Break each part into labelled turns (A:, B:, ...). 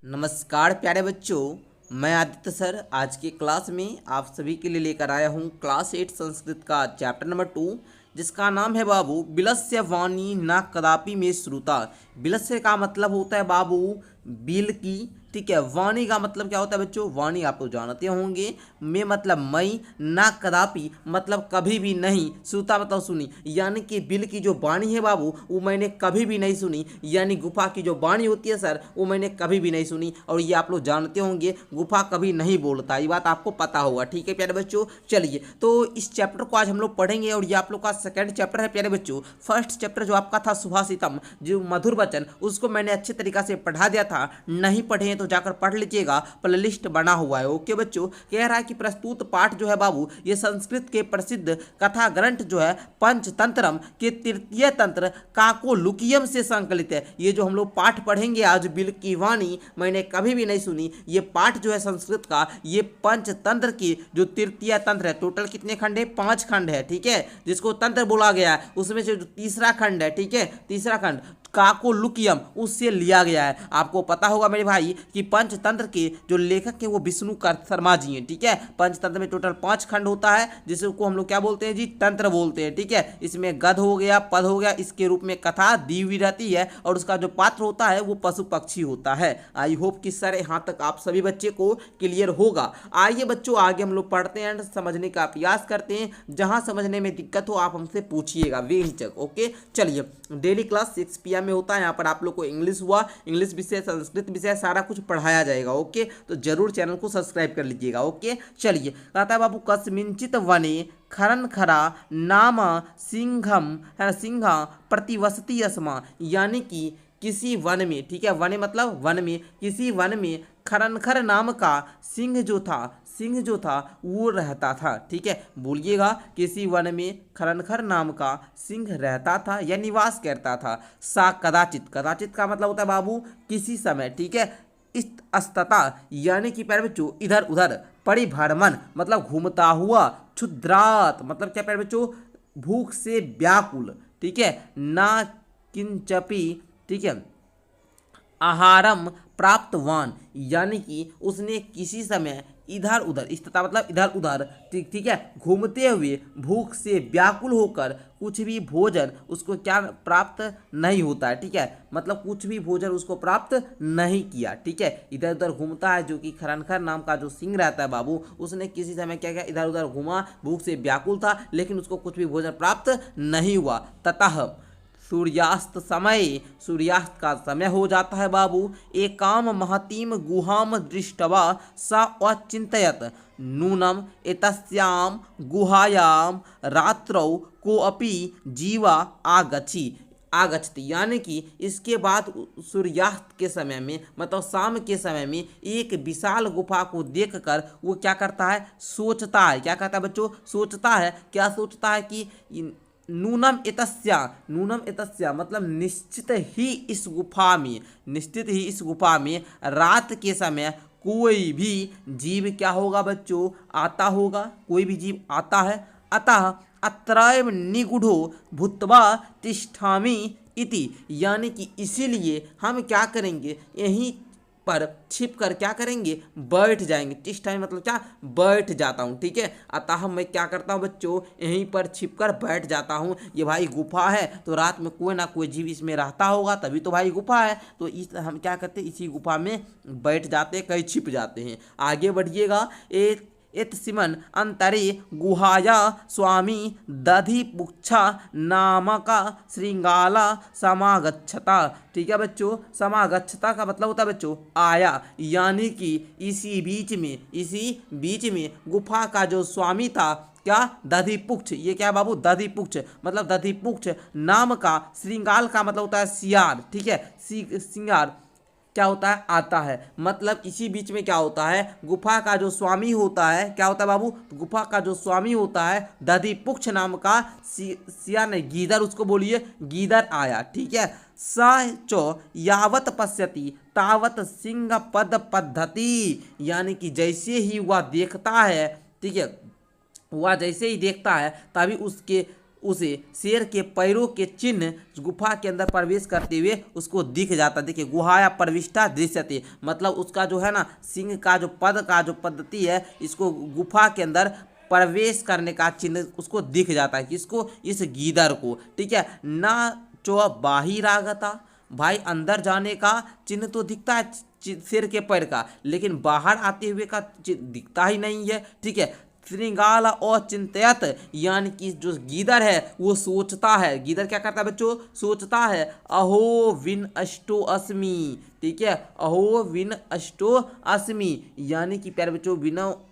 A: नमस्कार प्यारे बच्चों, मैं आदित्य सर आज की क्लास में आप सभी के लिए लेकर आया हूँ क्लास 8 संस्कृत का चैप्टर नंबर 2, जिसका नाम है बाबू बिलस्य वाणी न कदापि में श्रुता। बिलस्य का मतलब होता है बाबू बिल की, ठीक है। वाणी का मतलब क्या होता है बच्चों? वाणी आप तो जानते होंगे। में मतलब मई, ना कदापि मतलब कभी भी नहीं, श्रुता मतलब सुनी, यानी कि बिल की जो वाणी है बाबू वो मैंने कभी भी नहीं सुनी, यानी गुफा की जो वाणी होती है सर वो मैंने कभी भी नहीं सुनी। और ये आप लोग जानते होंगे गुफा कभी नहीं बोलता, ये बात आपको पता होगा, ठीक है प्यारे बच्चों। चलिए तो इस चैप्टर को आज हम लोग पढ़ेंगे और ये आप लोग का सेकंड चैप्टर है प्यारे बच्चों। फर्स्ट चैप्टर जो आपका था सुभाषितम, जो मधुर वचन, उसको मैंने अच्छे तरीका से पढ़ा दिया था। नहीं पढ़े हैं तो जाकर पढ़ लीजिएगा, प्ले लिस्ट बना हुआ है। ओके बच्चों, कह रहा है कि प्रस्तुत पाठ जो है बाबू ये संस्कृत के प्रसिद्ध कथा ग्रंथ जो है पंचतंत्रम के तृतीय तंत्र काकोलुकियम से संकलित है। ये जो हम लोग पाठ पढ़ेंगे आज, बिल की वाणी मैंने कभी भी नहीं सुनी, ये पाठ जो है संस्कृत का, ये पंचतंत्र की जो तृतीय तंत्र है, टोटल कितने खंड है? 5 खंड है, ठीक है, जिसको तंत्र बोला गया है, उसमें से जो तीसरा खंड है, ठीक है, तीसरा खंड काकोलुकियम उससे लिया गया है। आपको पता होगा मेरे भाई कि पंचतंत्र के जो लेखक है वो विष्णु शर्मा जी हैं, ठीक है। पंचतंत्र में टोटल 5 खंड होता है, जिसको हम लोग क्या बोलते हैं जी? तंत्र बोलते हैं, ठीक है। इसमें गद हो गया, पद हो गया, इसके रूप में कथा दी हुई रहती है और उसका जो पात्र होता है वो पशु पक्षी होता है। आई होप कि सर यहाँ तक आप सभी बच्चे को क्लियर होगा। आइए बच्चों आगे हम लोग पढ़ते हैं, समझने का प्रयास करते हैं। जहाँ समझने में दिक्कत हो आप हमसे पूछिएगा बेहिचक। ओके चलिए, डेली क्लास 6 PM में होता है। यहाँ पर आप लोग को इंग्लिश हुआ, इंग्लिश विषय, संस्कृत विषय सारा कुछ पढ़ाया जाएगा। ओके, तो जरूर चैनल को सब्सक्राइब कर लीजिएगा। ओके चलिए, कहता है बाबू कस्मिंचित वने खरन खरा नाम सिंघम है, सिंह प्रतिवसती अस्मा, यानी कि किसी वन में, ठीक है, वन मतलब वन में, किसी वन में खरनखर नाम का सिंह जो था वो रहता था, ठीक है। बोलिएगा, किसी वन में खरनखर नाम का सिंह रहता था या निवास करता था। सा कदाचित, कदाचित का मतलब होता है बाबू किसी समय, ठीक है। इस्तता यानी कि प्यारे बच्चों इधर उधर, परिभ्रमण मतलब घूमता हुआ, क्षुद्रात मतलब क्या प्यारे बच्चों? भूख से व्याकुल, ठीक है। ना किंचपी, ठीक है, आहारम प्राप्तवान, यानी कि उसने किसी समय इधर उधर, इस्तता मतलब इधर उधर, ठीक ठीक है, घूमते हुए भूख से व्याकुल होकर कुछ भी भोजन उसको क्या प्राप्त नहीं होता है, ठीक है, मतलब कुछ भी भोजन उसको प्राप्त नहीं किया, ठीक है। इधर उधर घूमता है, जो कि खरनखर नाम का जो सिंह रहता है बाबू, उसने किसी समय क्या किया? इधर उधर घूमा, भूख से व्याकुल था, लेकिन उसको कुछ भी भोजन प्राप्त नहीं हुआ। ततः सूर्यास्त समय, सूर्यास्त का समय हो जाता है बाबू, एकाम महतीम गुहाम दृष्टवा सा अचिंतयत नूनम एतस्याम गुहायाम रात्रौ कोऽपि जीवा आगच्छति, यानी कि इसके बाद सूर्यास्त के समय में मतलब शाम के समय में एक विशाल गुफा को देखकर वो क्या करता है? सोचता है। क्या कहता है बच्चों? सोचता है। क्या सोचता है? कि नूनम एतस्या मतलब निश्चित ही इस गुफा में, निश्चित ही इस गुफा में रात के समय कोई भी जीव क्या होगा बच्चों? आता होगा, कोई भी जीव आता है। अतः अत्रैव निगूढ़ो भूत्वा तिष्ठामि इति, यानी कि इसीलिए हम क्या करेंगे? यहीं पर छिप कर क्या करेंगे? बैठ जाएंगे। टिस टाइम मतलब क्या? बैठ जाता हूँ, ठीक है। अतः मैं क्या करता हूँ बच्चों? यहीं पर छिप कर बैठ जाता हूँ। ये भाई गुफा है तो रात में कोई ना कोई जीव इसमें रहता होगा, तभी तो भाई गुफा है। तो इस हम क्या करते हैं? इसी गुफा में बैठ जाते हैं, कहीं छिप जाते हैं। आगे बढ़िएगा। एतस्मिन् अंतरे गुहाया स्वामी दधिपुच्छा नामका श्रृंगाला समागच्छता, ठीक है बच्चों। समागच्छता का मतलब होता है बच्चों आया, यानी कि इसी बीच में गुफा का जो स्वामी था, क्या? दधिपुक्ष, ये क्या है बाबू? दधिपुक्ष मतलब दधिपुक्ष नाम का, श्रृंगाल का मतलब होता है सियार, ठीक है, सिंगार क्या होता है? आता है। मतलब इसी बीच में क्या होता है? गुफा का जो स्वामी होता है, क्या होता है बाबू? गुफा का जो स्वामी होता है दधिपुक्ष नाम का सियार नहीं, गीदड़, उसको बोलिए गीदड़ आया, ठीक है। स चो यावत पश्यति तावत सिंह पद पद्धति, यानी कि जैसे ही वह देखता है, ठीक है, वह जैसे ही देखता है तभी उसे शेर के पैरों के चिन्ह गुफा के अंदर प्रवेश करते हुए उसको दिख जाता। देखिए गुहाया प्रविष्टा दृश्यते, मतलब उसका जो है ना सिंह का जो पद का जो पद्धति है, इसको गुफा के अंदर प्रवेश करने का चिन्ह उसको दिख जाता है। किसको? इस गीदड़ को। ठीक है ना। चो बाहिरागता, भाई अंदर जाने का चिन्ह तो दिखता है शेर के पैर का, लेकिन बाहर आते हुए का चिन्ह दिखता ही नहीं है। ठीक है। श्रृंगाल और चिंतयत, यानी कि जो गीदड़ है वो सोचता है। गीदड़ क्या करता है बच्चों? सोचता है। अहो विन अष्टो अस्मि। ठीक है, अहो विन अष्टो अस्मि, यानी कि प्यारे बच्चों बिनो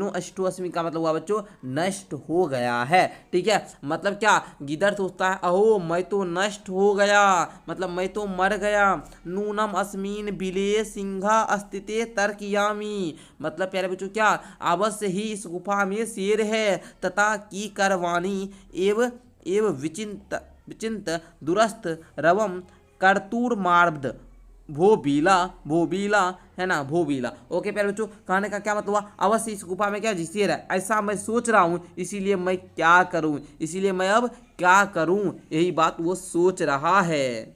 A: अष्टो अस्मि का मतलब हुआ बच्चों नष्ट हो गया है। ठीक है, मतलब क्या? गीदड़ सोचता है अहो मैं तो नष्ट हो गया, मतलब मैं तो मर गया। नूनम अस्मीन बिले सिंहा अस्तिते तर्कयामी, मतलब प्यारे बच्चों क्या? अवश्य ही इस गुफा में शेर है तथा की करवानी एव विचिंत दुरस्त रवम कर्तूर मार्द भोबीला है ना, भोबीला। ओके प्यारे बच्चों, कहने का क्या मतलब हुआ? अवश्य इस गुफा में क्या शेर है, ऐसा मैं सोच रहा हूँ, इसीलिए मैं क्या करूँ, इसीलिए मैं अब क्या करूँ, यही बात वो सोच रहा है।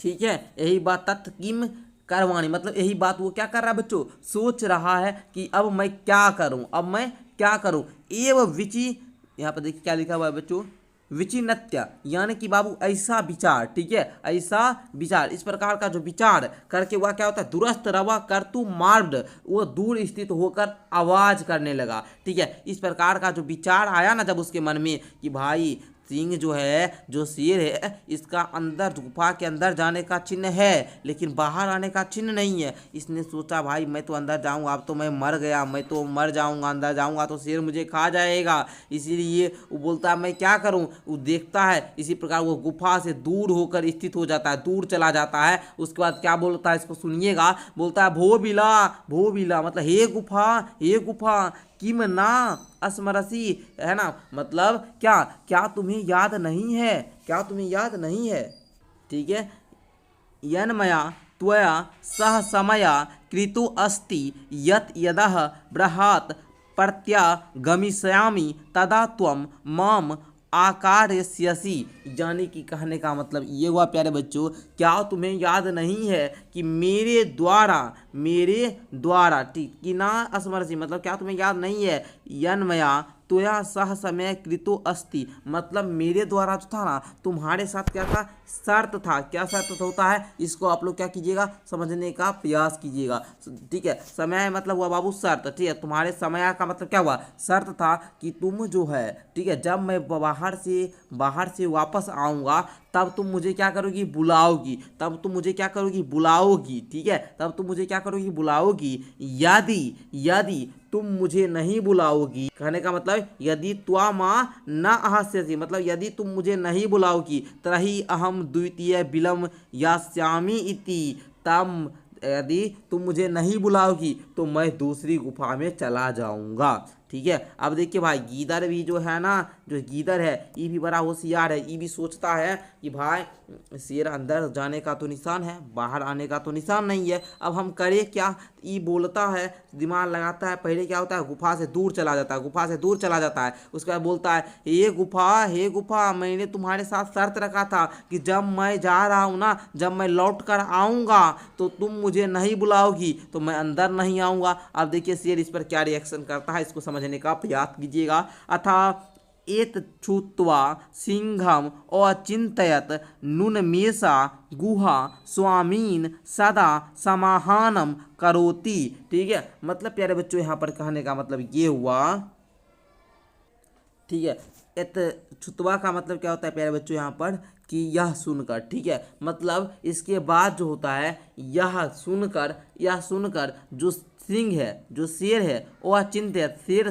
A: ठीक है, यही बात तत्किम करवानी, मतलब यही बात वो क्या कर रहा है बच्चों? सोच रहा है कि अब मैं क्या करूँ, अब मैं क्या करूँ। एव विचि, यहाँ पर देखिए क्या लिखा हुआ है बच्चों? विचिन्त्य, यानी कि बाबू ऐसा विचार। ठीक है, ऐसा विचार, इस प्रकार का जो विचार करके वह क्या होता है? दुरस्त रवा करतु मार्ड, वो दूर स्थित होकर आवाज करने लगा। ठीक है, इस प्रकार का जो विचार आया ना जब उसके मन में कि भाई सिंह जो है, जो शेर है, इसका अंदर गुफा के अंदर जाने का चिन्ह है लेकिन बाहर आने का चिन्ह नहीं है। इसने सोचा भाई मैं तो अंदर जाऊंगा, अब तो मैं मर गया, मैं तो मर जाऊंगा, अंदर जाऊंगा तो शेर मुझे खा जाएगा। इसीलिए वो बोलता है मैं क्या करूं। वो देखता है, इसी प्रकार वो गुफा से दूर होकर स्थित हो जाता है, दूर चला जाता है। उसके बाद क्या बोलता है, इसको सुनिएगा। बोलता है भो बिला, मतलब हे गुफा किम ना स्मरसी, है ना, मतलब क्या तुम्हें याद नहीं है, क्या तुम्हें याद नहीं है। ठीक है, यन्मया त्वया सह समया कृतो अस्ति यत् यदः बृहत् प्रत्यागमिष्यामि तदा त्वं माम आकारयस्यसि, यानी कि कहने का मतलब ये हुआ प्यारे बच्चों, क्या तुम्हें याद नहीं है कि मेरे द्वारा ठीक कि ना स्मरसी, मतलब क्या तुम्हें याद नहीं है यन्मया त्वया सह समय कृतो अस्ति, मतलब मेरे द्वारा जो था ना तुम्हारे साथ क्या था? शर्त था। क्या शर्त होता है? इसको आप लोग क्या कीजिएगा? समझने का प्रयास कीजिएगा। ठीक है, समय मतलब हुआ बाबू शर्त। ठीक है, तुम्हारे समय का मतलब क्या हुआ? शर्त था कि तुम जो है, ठीक है, जब मैं बाहर से वापस आऊँगा तब तुम मुझे क्या करोगी? बुलाओगी। तब तुम मुझे क्या करोगी? बुलाओगी। ठीक है, तब तुम मुझे क्या करोगी? बुलाओगी। यदि तुम मुझे नहीं बुलाओगी, कहने का मतलब यदि त्वामा न अहस्यसि, मतलब यदि तुम मुझे नहीं बुलाओगी, तर्हि अहम द्वितीय बिलम यास्यामि इति, तम यदि तुम मुझे नहीं बुलाओगी तो मैं दूसरी गुफा में चला जाऊंगा। ठीक है, अब देखिए भाई गीदड़ भी जो है ना, जो गीदड़ है ये भी बड़ा होशियार है। ये भी सोचता है कि भाई शेर अंदर जाने का तो निशान है, बाहर आने का तो निशान नहीं है, अब हम करें क्या। ये बोलता है, दिमाग लगाता है। पहले क्या होता है? गुफा से दूर चला जाता है, उसके बाद बोलता है हे गुफा मैंने तुम्हारे साथ शर्त रखा था कि जब मैं जा रहा हूँ ना, जब मैं लौट कर आऊँगा तो तुम मुझे नहीं बुलाओगी तो मैं अंदर नहीं आऊँगा। अब देखिए शेर इस पर क्या रिएक्शन करता है, इसको समझने का प्रयास कीजिएगा। अथा एत छुत्वा सिंहम अचिंतयत नुनमेषा गुहा स्वामीन सदा समाहानम करोति। ठीक है, मतलब प्यारे बच्चों यहाँ पर कहने का मतलब ये हुआ। ठीक है, एत छुतवा का मतलब क्या होता है प्यारे बच्चों यहाँ पर? कि यह सुनकर। ठीक है, मतलब इसके बाद जो होता है यह सुनकर जो सिंह है, जो शेर है, वह चिंतित, शेर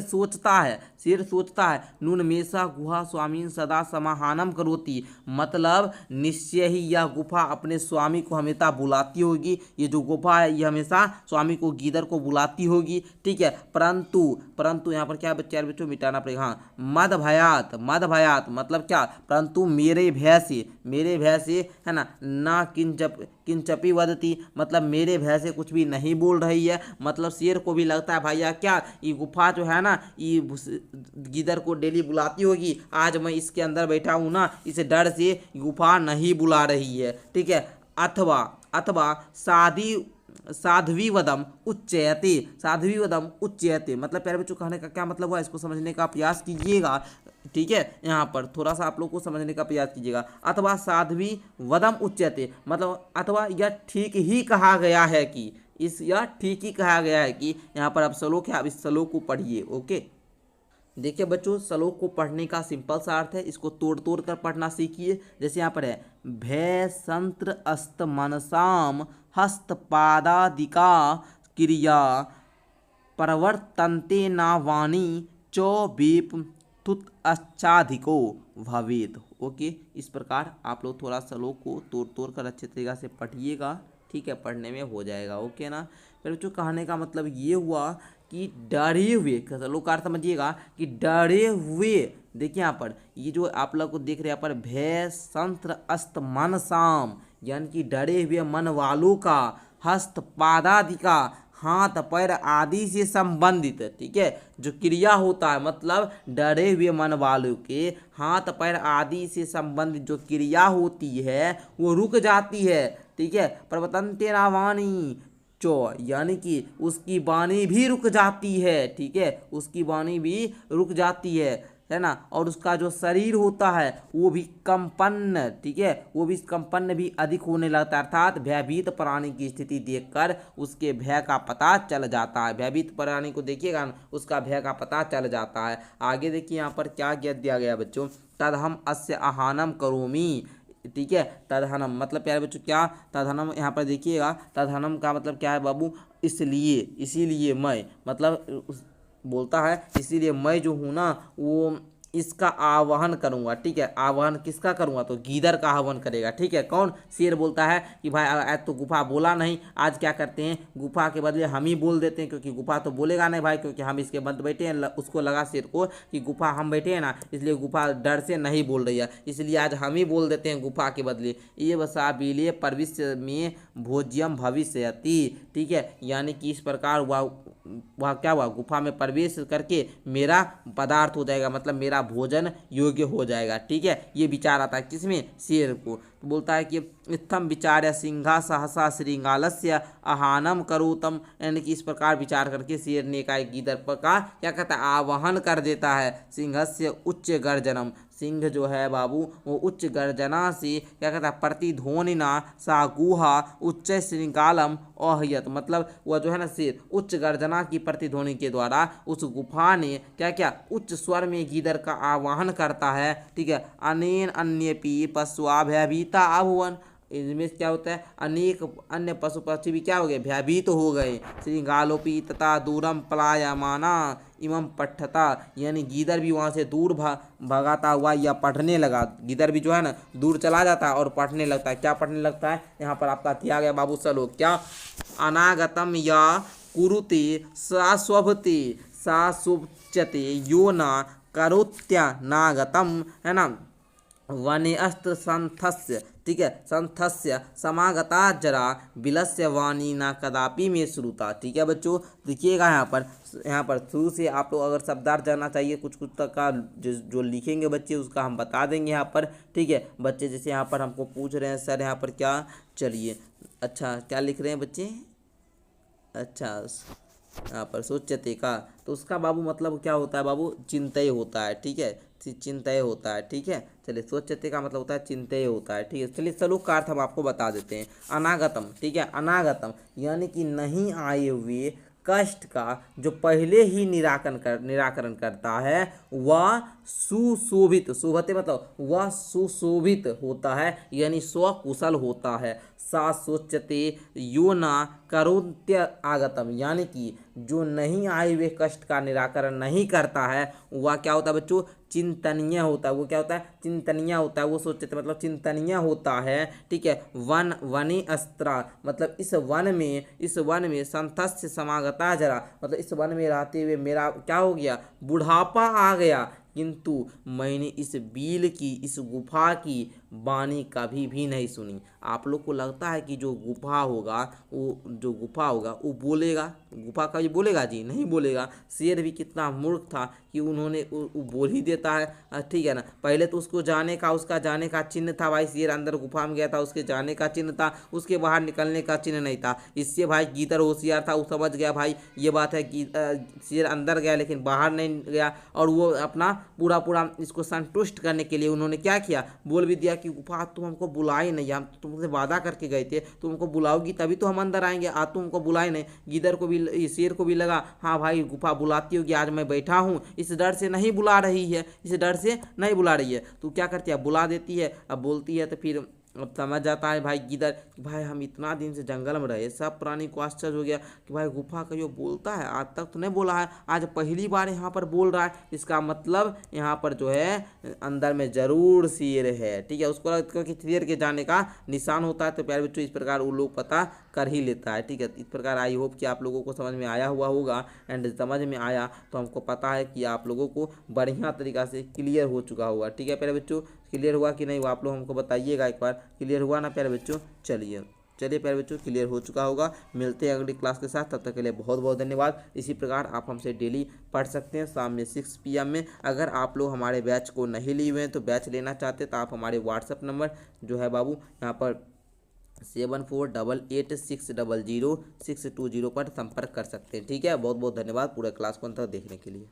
A: सोचता है नून मेषा गुहा स्वामीन सदा समाहानम करोति, मतलब निश्चय ही यह गुफा अपने स्वामी को हमेशा बुलाती होगी। ये जो गुफा है ये हमेशा स्वामी को, गीदड़ को बुलाती होगी। ठीक है, परंतु यहाँ पर क्या बच्चों मिटाना पड़ेगा। हाँ, मद भयात मतलब क्या? परंतु मेरे मेरे भय से, है ना किंचपी वदती, मतलब मेरे भय से कुछ भी नहीं बोल रही है। मतलब शेर को भी लगता है भैया क्या ये गुफा जो है ना ये गीदड़ को डेली बुलाती होगी, आज मैं इसके अंदर बैठा हूँ ना, इस डर से गुफा नहीं बुला रही है। ठीक है, अथवा अथवा साधी साध्वी वदम उच्चयते, साध्वी वदम उच्चयते, मतलब प्यारे बच्चों कहने का क्या मतलब हुआ, इसको समझने का प्रयास कीजिएगा। ठीक है, यहाँ पर थोड़ा सा आप लोग को समझने का प्रयास कीजिएगा। अथवा साध्वी वदम उच्चयते, मतलब अथवा यह ठीक ही कहा गया है कि, यह ठीक ही कहा गया है कि, यहाँ पर अब श्लोक है, अब इस श्लोक को पढ़िए। ओके, देखिए बच्चों श्लोक को पढ़ने का सिंपल सा अर्थ है, इसको तोड़ तोड़ कर पढ़ना सीखिए। जैसे यहाँ पर है भय संत्र अस्त मनसाम हस्तपादादिका क्रिया प्रवर्तन्ते नावाणी चौबीप तुत अच्छाधिको भवेद। ओके, इस प्रकार आप लोग थोड़ा श्लोक को तोड़ तोड़ कर अच्छे तरीके से पढ़िएगा। ठीक है, पढ़ने में हो जाएगा। ओके ना, फिर बच्चों कहने का मतलब ये हुआ कि डरे हुए, श्लोक का अर्थ समझिएगा कि डरे हुए। देखिए यहाँ पर ये जो आप लोग को देख रहे हैं यहाँ पर भय संत्र अस्त मन साम, यानी कि डरे हुए मन वालों का, हस्त पादादि का, हाथ पैर आदि से संबंधित। ठीक है, जो क्रिया होता है, मतलब डरे हुए मन वालों के हाथ पैर आदि से संबंधित जो क्रिया होती है वो रुक जाती है। ठीक है, प्रवर्तन्ते नावाणी चो, यानी कि उसकी वाणी भी रुक जाती है। ठीक है, उसकी वाणी भी रुक जाती है ना, और उसका जो शरीर होता है वो भी कंपन्न, ठीक है, वो भी कंपन्न भी अधिक होने लगता है, अर्थात भयभीत प्राणी की स्थिति देखकर उसके भय का पता चल जाता है। भयभीत प्राणी को देखिएगा उसका भय का पता चल जाता है। आगे देखिए यहाँ पर क्या दिया गया बच्चों, तदहम अस्य आहानम करोमी। ठीक है, तदहनम मतलब प्यारे बच्चों क्या, तदहनम यहाँ पर देखिएगा, तदहनम का मतलब क्या है बाबू, इसलिए, इसीलिए मैं, मतलब बोलता है इसीलिए मैं जो हूँ ना वो इसका आवाहन करूंगा। ठीक है, आवाहन किसका करूंगा, तो गीदड़ का आह्वान करेगा। ठीक है, कौन, शेर बोलता है कि भाई आज तो गुफा बोला नहीं, आज क्या करते हैं गुफा के बदले हम ही बोल देते हैं, क्योंकि गुफा तो बोलेगा नहीं भाई, क्योंकि हम इसके बंद बैठे हैं। उसको लगा शेर को कि गुफा हम बैठे हैं ना, इसलिए गुफा डर से नहीं बोल रही है, इसलिए आज हम ही बोल देते हैं गुफा के बदले। ये वसा बिले परविश्य में भोज्यम भविष्यति। ठीक है, यानी कि इस प्रकार वह क्या हुआ, गुफा में प्रवेश करके मेरा पदार्थ हो जाएगा, मतलब मेरा भोजन योग्य हो जाएगा। ठीक है, ये विचार आता है किसमें, शेर को। तो बोलता है कि इत्थम विचार्य सिंहा सहसा श्रृंगालस्य आहानम करोतम, यानी कि इस प्रकार विचार करके शेर ने का गीदड़ का क्या कहता है, आवाहन कर देता है। सिंहस्य उच्च गर्जनम, सिंह जो है बाबू वो उच्च गर्जना से क्या कहता है, प्रतिध्वनिना सा गुहा उच्च श्रृंगालम अहयत, मतलब वह जो है ना शेर उच्च गर्जना की प्रतिध्वनि के द्वारा उस गुफा ने क्या क्या उच्च स्वर में गीदड़ का आवाहन करता है। ठीक है, अनेन अन्यपि पशुआ भयभीता अभुवन, इनमें क्या होता है, अनेक अन्य पशु पक्षी भी क्या हो गए, भयभीत हो गए। श्रृंगालोपी तथा दूरम पलायमाना इमं पठता, यानी गीदड़ भी वहाँ से दूर भगाता हुआ या पढ़ने लगा। गीदड़ भी जो है ना दूर चला जाता है और पढ़ने लगता है। क्या पढ़ने लगता है, यहाँ पर आपका दिया गया बाबू श्लोक क्या, अनागतम या कुरुते सा स्वभते सा शुभचते यो न करोत्या नागतम, है ना, वने अस्त्र संथस्य। ठीक है, संथस्य समागता जरा बिलस्य वाणी ना कदापि में श्रुता। ठीक है बच्चों, देखिएगा यहाँ पर शुरू से आप लोग अगर शब्दार्थ जानना चाहिए कुछ कुछ तक का जो लिखेंगे बच्चे उसका हम बता देंगे यहाँ पर। ठीक है बच्चे, जैसे यहाँ पर हमको पूछ रहे हैं सर यहाँ पर क्या, चलिए अच्छा क्या लिख रहे हैं बच्चे, अच्छा यहाँ पर सोचते का, तो उसका बाबू मतलब क्या होता है बाबू, चिंतय होता है। ठीक है, चिंतय होता है। ठीक है, चलिए सोचते का मतलब होता है चिंतय होता है। ठीक है, चलिए श्लोक का अर्थ हम आपको बता देते हैं। अनागतम, ठीक है, अनागतम यानी कि नहीं आए हुए कष्ट का जो पहले ही निराकरण करता है वह सुशोभित, शोभते मतलब वह सुशोभित होता है, यानी स्वकुशल होता है। सा सोचते यो ना करोत्य आगतम, यानी कि जो नहीं आए हुए कष्ट का निराकरण नहीं करता है वह क्या होता है बच्चों, चिंतनीय होता है। वो क्या होता है, चिंतनीय होता है। वो सोचते मतलब चिंतनीय होता है। ठीक है, वनी अस्त्रा मतलब इस वन में संतस्य समागता जरा, मतलब इस वन में रहते हुए मेरा क्या हो गया, बुढ़ापा आ गया, किंतु मैंने इस बिल की, इस गुफा की वाणी कभी भी नहीं सुनी। आप लोग को लगता है कि जो गुफा होगा वो बोलेगा? गुफा कभी बोलेगा जी? नहीं बोलेगा। शेर भी कितना मूर्ख था कि उन्होंने वो बोल ही देता है। ठीक है ना। पहले तो उसको उसका जाने का चिन्ह था भाई, शेर अंदर गुफा में गया था, उसके जाने का चिन्ह था, उसके बाहर निकलने का चिन्ह नहीं था। इससे भाई गीदड़ होशियार था, वो समझ गया भाई ये बात है कि शेर अंदर गया लेकिन बाहर नहीं गया, और वो अपना पूरा पूरा इसको संतुष्ट करने के लिए उन्होंने क्या किया, बोल भी दिया कि गुफा तुम हमको बुलाए नहीं, हम तुमसे वादा करके गए थे, तुम हमको बुलाओगी तभी तो हम अंदर आएंगे, आज तुम हमको बुलाए नहीं। गिदड़ को भी, शेर को भी लगा हाँ भाई गुफा बुलाती होगी, आज मैं बैठा हूँ, इस डर से नहीं बुला रही है, इस डर से नहीं बुला रही है। तो क्या करती है, बुला देती है। अब बोलती है तो फिर अब समझ जाता है भाई गिदड़ कि भाई हम इतना दिन से जंगल में रहे, सब प्राणी को आश्चर्य हो गया कि भाई गुफा का जो बोलता है, आज तक तो नहीं बोला है, आज पहली बार यहाँ पर बोल रहा है, इसका मतलब यहाँ पर जो है अंदर में जरूर शेर है। ठीक है, उसको लगता है कि शेर के जाने का निशान होता है। तो प्यारे बच्चों इस प्रकार वो लोग पता कर ही लेता है। ठीक है, इस प्रकार आई होप कि आप लोगों को समझ में आया हुआ होगा। एंड समझ में आया तो हमको पता है कि आप लोगों को बढ़िया तरीका से क्लियर हो चुका होगा। ठीक है प्यारे बच्चों, क्लियर हुआ कि नहीं वो आप लोग हमको बताइएगा एक बार। क्लियर हुआ ना प्यारे बच्चों? चलिए प्यारे बच्चों, क्लियर हो चुका होगा। मिलते हैं अगली क्लास के साथ, तब तक के लिए बहुत बहुत धन्यवाद। इसी प्रकार आप हमसे डेली पढ़ सकते हैं शाम में 6 PM में। अगर आप लोग हमारे बैच को नहीं लिए हुए हैं तो बैच लेना चाहते हैं तो आप हमारे व्हाट्सअप नंबर जो है बाबू यहाँ पर 7488600620 पर संपर्क कर सकते हैं। ठीक है, बहुत बहुत धन्यवाद पूरे क्लास को अंत तक देखने के लिए।